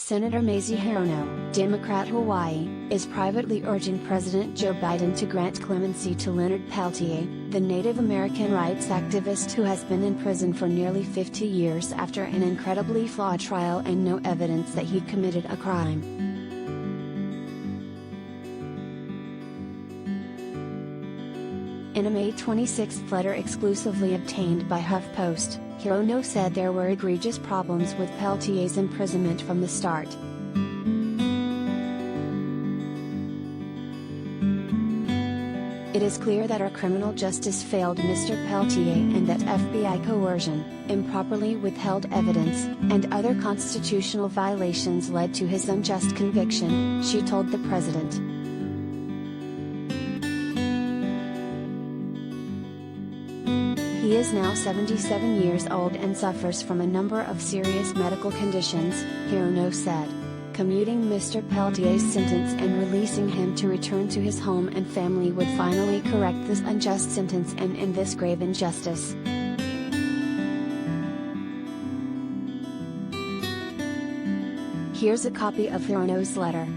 Senator Mazie Hirono, Democrat Hawaii, is privately urging President Joe Biden to grant clemency to Leonard Peltier, the Native American rights activist who has been in prison for nearly 50 years after an incredibly flawed trial and no evidence that he committed a crime. In a May 26 letter exclusively obtained by HuffPost, Hirono said there were egregious problems with Peltier's imprisonment from the start. It is clear that our criminal justice failed Mr. Peltier and that FBI coercion, improperly withheld evidence, and other constitutional violations led to his unjust conviction, she told the president. He is now 77 years old and suffers from a number of serious medical conditions, Hirono said. Commuting Mr. Peltier's sentence and releasing him to return to his home and family would finally correct this unjust sentence and end this grave injustice. Here's a copy of Hirono's letter.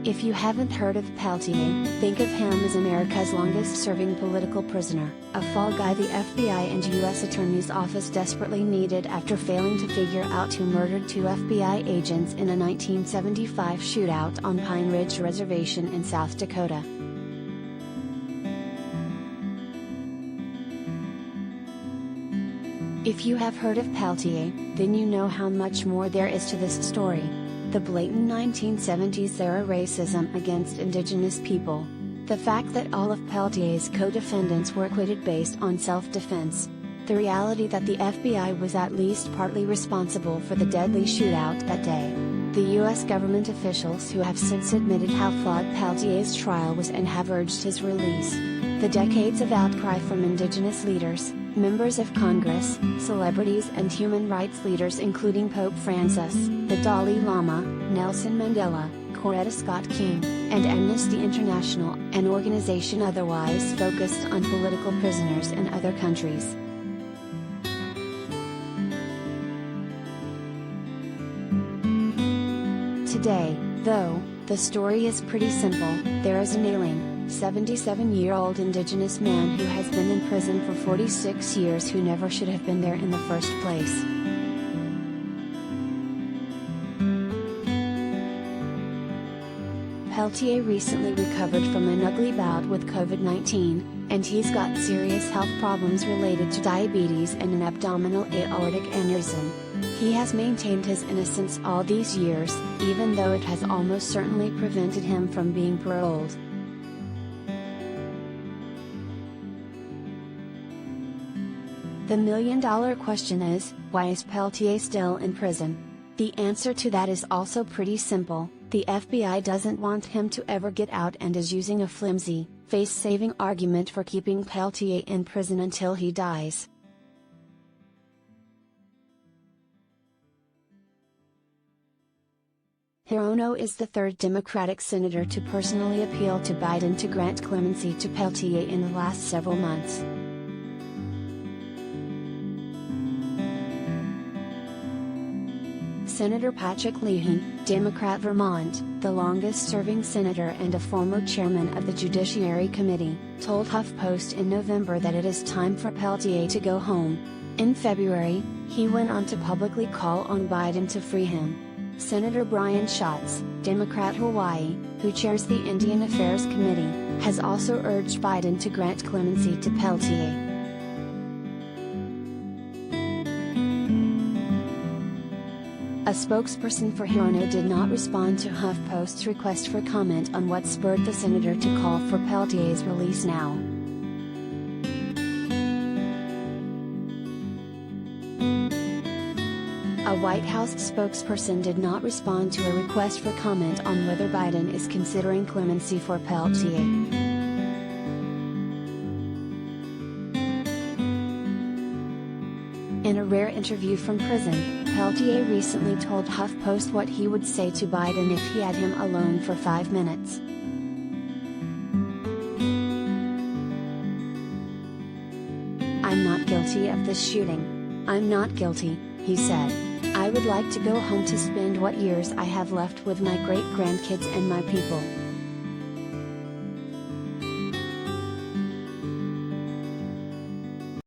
If you haven't heard of Peltier, think of him as America's longest-serving political prisoner, a fall guy the FBI and U.S. Attorney's Office desperately needed after failing to figure out who murdered two FBI agents in a 1975 shootout on Pine Ridge Reservation in South Dakota. If you have heard of Peltier, then you know how much more there is to this story. The blatant 1970s-era racism against indigenous people. The fact that all of Peltier's co-defendants were acquitted based on self-defense. The reality that the FBI was at least partly responsible for the deadly shootout that day. The U.S. government officials who have since admitted how flawed Peltier's trial was and have urged his release. The decades of outcry from indigenous leaders, members of Congress, celebrities and human rights leaders including Pope Francis, the Dalai Lama, Nelson Mandela, Coretta Scott King, and Amnesty International, an organization otherwise focused on political prisoners in other countries. Today, though, the story is pretty simple. There is an ailing, 77-year-old indigenous man who has been in prison for 46 years who never should have been there in the first place. Peltier recently recovered from an ugly bout with COVID-19, and he's got serious health problems related to diabetes and an abdominal aortic aneurysm. He has maintained his innocence all these years, even though it has almost certainly prevented him from being paroled. The million-dollar question is, why is Peltier still in prison? The answer to that is also pretty simple. The FBI doesn't want him to ever get out and is using a flimsy, face-saving argument for keeping Peltier in prison until he dies. Hirono is the third Democratic senator to personally appeal to Biden to grant clemency to Peltier in the last several months. Senator Patrick Leahy, Democrat Vermont, the longest-serving senator and a former chairman of the Judiciary Committee, told HuffPost in November that it is time for Peltier to go home. In February, he went on to publicly call on Biden to free him. Senator Brian Schatz, Democrat Hawaii, who chairs the Indian Affairs Committee, has also urged Biden to grant clemency to Peltier. A spokesperson for Hirono did not respond to HuffPost's request for comment on what spurred the senator to call for Peltier's release now. A White House spokesperson did not respond to a request for comment on whether Biden is considering clemency for Peltier. In a rare interview from prison, Peltier recently told HuffPost what he would say to Biden if he had him alone for 5 minutes. I'm not guilty. guilty of this shooting. I'm not guilty, he said. I would like to go home to spend what years I have left with my great-grandkids and my people.